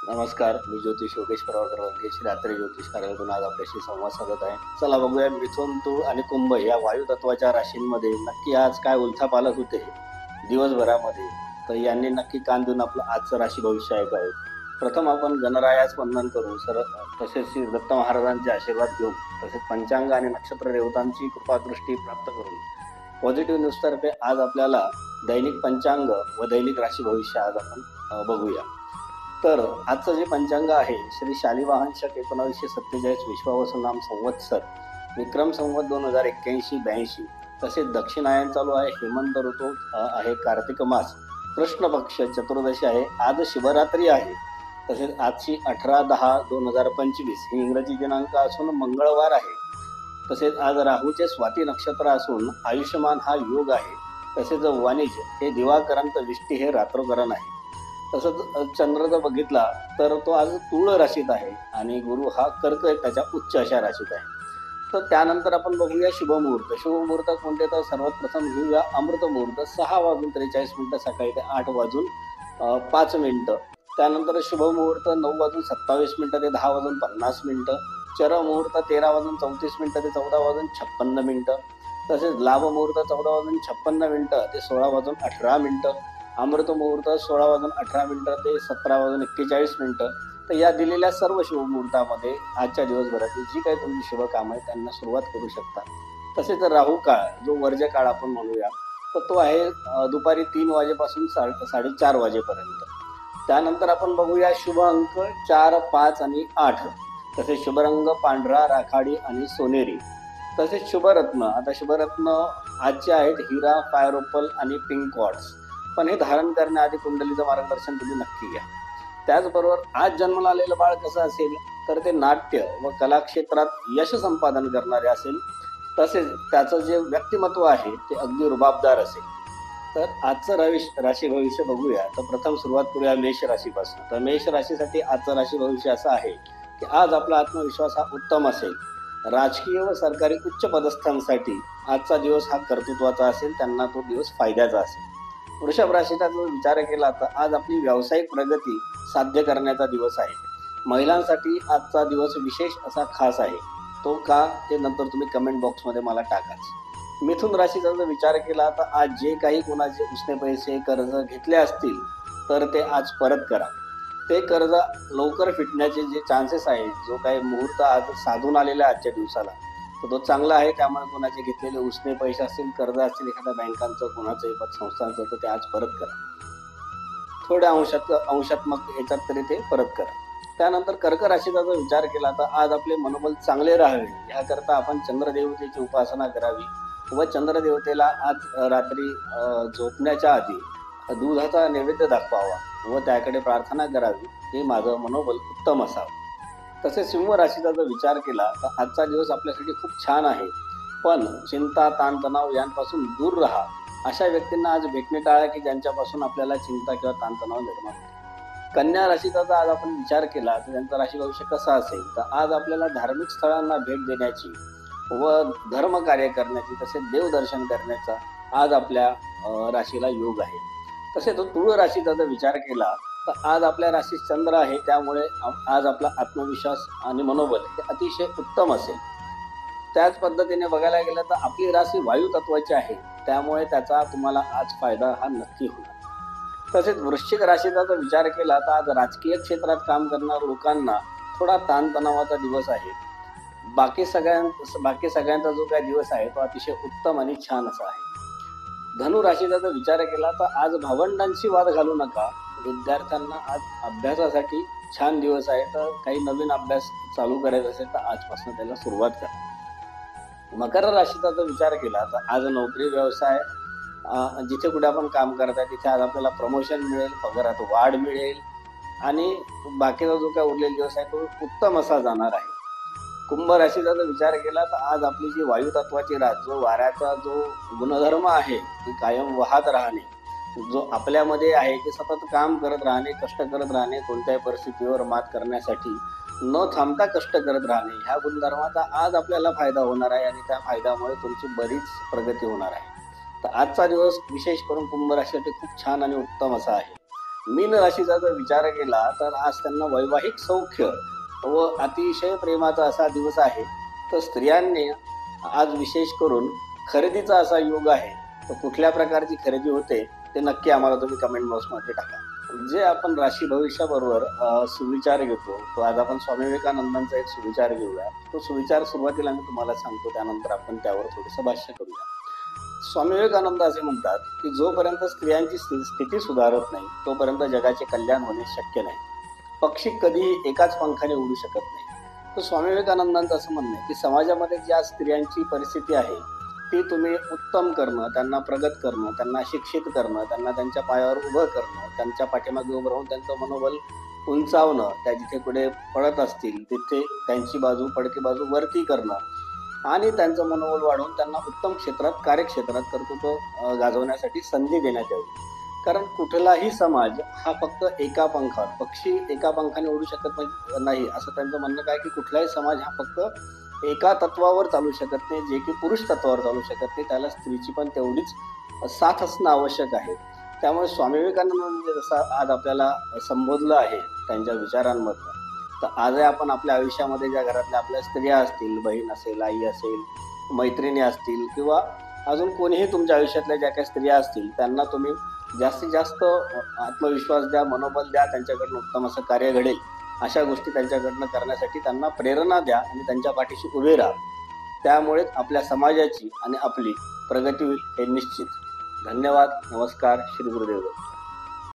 नमस्कार, मी ज्योतिष योगेश प्रभाकर वंगे, श्री रात्री ज्योतिष कार्यालयातून आज आपल्याशी संवाद साधत आहे. चला बघूया मिथुन, तूळ आणि कुंभ या वायू तत्वाच्या राशींमध्ये नक्की आज काय उलथापालट होते दिवसभरामध्ये. तर यांनी नक्की कान देऊन आपलं आजचं राशी भविष्य ऐकावे. प्रथम आपण गणरायास वंदन करू, तसेच श्री दत्त महाराजांचे आशीर्वाद घेऊन, तसेच पंचांग आणि नक्षत्र देवतांची कृपादृष्टी प्राप्त करून पॉझिटिव्ह न्यूज तर्फे आज आपल्याला दैनिक पंचांग व दैनिक राशी भविष्य आज आपण बघूया. तर आजचं जे पंचांग आहे श्री शालिवाहन शक 1947 विश्वावसु नाम संवत्सर विक्रम संवत 2081-82. तसेच दक्षिणायन चालू आहे, हेमंत ऋतू आहे, कार्तिक मास, कृष्ण पक्ष, चतुर्दशी आहे, आज शिवरात्री आहे. तसेच आजची 18/10/2025 ही इंग्रजी दिनांक असून मंगळवार आहे. तसेच आज राहूचे स्वाती नक्षत्र असून आयुष्यमान हा योग आहे. तसेच वाणिज्य हे दिवाकरण तर विष्टी हे रात्रकरण आहे. तसंच चंद्र जर बघितला तर तो आज तुळ राशीत आहे आणि गुरु हा कर्क त्याच्या उच्च अशा राशीत आहे. तर त्यानंतर आपण बघूया शुभमुहूर्त. शुभमुहूर्त कोणते, तर सर्वात प्रथम घेऊया अमृत मुहूर्त 6:43 सकाळी ते 8:05. त्यानंतर शुभमुहूर्त 9:27 ते 10:50. चरमुहूर्त 13:34 ते 14:56. तसेच लाभ मुहूर्त 14:56 ते 16:18. अमृत मुहूर्त 16:18 ते 17:41. तर या दिलेल्या सर्व शुभमुहूर्तामध्ये आजच्या दिवसभरातील जी काही तुमची शुभ काम आहे त्यांना सुरुवात करू शकता. तसेच राहू काळ जो वर्ज्य काळ आपण म्हणूया तर तो आहे दुपारी 3 वाजेपासून 4:30 वाजेपर्यंत. त्यानंतर आपण बघूया शुभ अंक 4, 5 आणि 8. तसेच शुभरंग पांढरा, राखाडी आणि सोनेरी. तसेच शुभरत्न, आता शुभरत्न आजचे आहेत हिरा, फायर ओपल आणि पिंक क्वार्ट्स. पण हे धारण करण्याआधी कुंडलीचं मार्गदर्शन तुम्ही नक्की घ्या. त्याचबरोबर आज जन्माला आलेलं बाळ कसं असेल, तर ते नाट्य व कला क्षेत्रात यश संपादन करणारे असेल. तसेच त्याचं जे व्यक्तिमत्व आहे ते अगदी रुबाबदार असेल. तर आजचं राशी भविष्य बघूया. तर प्रथम सुरुवात करूया मेष राशीपासून. तर मेष राशीसाठी आजचं राशी भविष्य असं आहे की आज आपला आत्मविश्वास हा उत्तम असेल. राजकीय व सरकारी उच्च पदस्थांसाठी आजचा दिवस हा कर्तृत्वाचा असेल, त्यांना तो दिवस फायद्याचा असेल. वृषभ राशीचा जर विचार केला तर आज आपली व्यावसायिक प्रगती साध्य करण्याचा दिवस आहे. महिलांसाठी आजचा दिवस विशेष असा खास आहे. तो का ते नंतर तुम्ही कमेंट बॉक्समध्ये मला टाकाच. मिथुन राशीचा जर विचार केला तर आज जे काही कोणाचे उसने पैसे कर्ज घेतले असतील तर ते आज परत करा. ते कर्ज लवकर फिटण्याचे जे चान्सेस आहेत, जो काही मुहूर्त आज साधून आलेला आजच्या दिवसाला, तर तो चांगला आहे. त्यामुळे कोणाचे घेतलेले उसने पैसे असतील, कर्ज असतील एखाद्या बँकांचं, कोणाचंही पतसंस्थांचं, तर ते आज परत करा. थोड्या अंशात्मक ह्याच्यात तरी ते परत करा. त्यानंतर कर्क राशीचा जर विचार केला तर आज आपले मनोबल चांगले राहावे याकरता आपण चंद्रदेवतेची उपासना करावी व चंद्रदेवतेला आज रात्री झोपण्याच्या आधी दुधाचा नैवेद्य दाखवावा व त्याकडे प्रार्थना करावी. हे माझं मनोबल उत्तम असावं. तसेच सिंह राशीचा जर विचार केला तर आजचा दिवस आपल्यासाठी खूप छान आहे. पण चिंता, ताणतणाव यांपासून दूर राहा. अशा व्यक्तींना आज भेटणे टाळा की ज्यांच्यापासून आपल्याला चिंता किंवा ताणतणाव निर्माण होतो. कन्या राशीचा जर आज आपण विचार केला तर त्यांचा राशी भविष्य कसा असेल, तर आज आपल्याला धार्मिक स्थळांना भेट देण्याची व धर्म कार्य करण्याची, तसेच देवदर्शन करण्याचा आज आपल्या राशीला योग आहे. तसेच तुळ राशीचा जर विचार केला तर आज आपल्या राशीत चंद्र आहे, त्यामुळे आज आपला आत्मविश्वास आणि मनोबल हे अतिशय उत्तम असेल. त्याच पद्धतीने बघायला गेलं तर आपली राशी वायू तत्वाची आहे, त्यामुळे त्याचा तुम्हाला आज फायदा हा नक्की होईल. तसेच वृश्चिक राशीचा जर विचार केला तर आज राजकीय क्षेत्रात काम करणाऱ्या लोकांना थोडा ताणतणावाचा दिवस आहे. बाकी सगळ्यांचा जो काही दिवस आहे तो अतिशय उत्तम आणि छान असा आहे. धनु राशीचा जर विचार केला तर आज भावंडांशी वाद घालू नका. विद्यार्थ्यांना आज अभ्यासासाठी छान दिवस आहे. तर काही नवीन अभ्यास चालू करायचा असेल तर आजपासून त्याला सुरुवात करा. मकर राशीचा जर विचार केला तर आज नोकरी, व्यवसाय, जिथे कुठे आपण काम करताय तिथे आज आपल्याला प्रमोशन मिळेल, पगारात वाढ मिळेल आणि बाकीचा जो काय उरलेला दिवस आहे तो उत्तम असा जाणार आहे. कुंभ राशीचा जर विचार केला तर आज आपली जी वायू तत्वाची रास, जो वाऱ्याचा जो गुणधर्म आहे ती कायम वाहत राहणे, जो आपल्यामध्ये आहे की सतत काम करत राहणे, कष्ट करत राहणे, कोणत्याही परिस्थितीवर मात करण्यासाठी न थांबता कष्ट करत राहणे, ह्या गुणधर्माचा आज आपल्याला फायदा होणार आहे आणि त्या फायद्यामुळे तुमची बरीच प्रगती होणार आहे. तर आजचा दिवस विशेष करून कुंभ राशीसाठी खूप छान आणि उत्तम असा आहे. मीन राशीचा जर विचार केला तर आज त्यांना वैवाहिक सौख्य व अतिशय प्रेमाचा असा दिवस आहे. तर स्त्रियांनी आज विशेष करून खरेदीचा असा योग आहे. तर कुठल्या प्रकारची खरेदी होते ते नक्की आम्हाला तुम्ही कमेंट बॉक्समध्ये टाका. जे आपण राशी भविष्याबरोबर सुविचार घेतो, तो आज आपण स्वामी विवेकानंदांचा एक सुविचार घेऊया. तो सुविचार सुरुवातीला मी तुम्हाला सांगतो, त्यानंतर आपण त्यावर थोडंसं भाष्य करूया. स्वामी विवेकानंद असे म्हणतात की जोपर्यंत स्त्रियांची स्थिती सुधारत नाही तोपर्यंत जगाचे कल्याण होणे शक्य नाही. पक्षी कधीही एकाच पंखाने उडू शकत नाही. तर स्वामी विवेकानंदांचं असं म्हणणं आहे की समाजामध्ये ज्या स्त्रियांची परिस्थिती आहे ती तुम्ही उत्तम करणं, त्यांना प्रगत करणं, त्यांना शिक्षित करणं, त्यांना त्यांच्या पायावर उभं करणं, त्यांच्या पाठीमागे उभं राहून त्यांचं मनोबल उंचावणं, त्या जिथे पुढे पडत असतील तिथे त्यांची बाजू, पडकी बाजू वरती करणं आणि त्यांचं मनोबल वाढवून त्यांना उत्तम क्षेत्रात, कार्यक्षेत्रात कर्तृत्व गाजवण्यासाठी संधी देण्यात यावी. कारण कुठलाही समाज हा फक्त एका पंखावर, पक्षी एका पंखाने उडू शकत नाही असं त्यांचं म्हणणं काय की कुठलाही समाज हा फक्त एका तत्वावर चालू शकत नाही, जे की पुरुष तत्वावर चालू शकत नाही. त्याला स्त्रीची पण तेवढीच साथ असणं आवश्यक आहे. त्यामुळे स्वामी विवेकानंदांनी जसं आज आपल्याला संबोधलं आहे त्यांच्या विचारांमधनं, तर आजही आपण आपल्या आयुष्यामध्ये ज्या घरातल्या आपल्या स्त्रिया असतील, बहीण असेल, आई असेल, मैत्रिणी असतील किंवा अजून कोणीही तुमच्या आयुष्यातल्या ज्या काही स्त्रिया असतील त्यांना तुम्ही जास्तीत जास्त आत्मविश्वास द्या, मनोबल द्या, त्यांच्याकडनं उत्तम असं कार्य घडेल अशा गोष्टी त्यांच्याकडनं करण्यासाठी त्यांना प्रेरणा द्या आणि त्यांच्या पाठीशी उभे राहा. त्यामुळे आपल्या समाजाची आणि आपली प्रगती होईल हे निश्चित. धन्यवाद. नमस्कार. श्री गुरुदेव.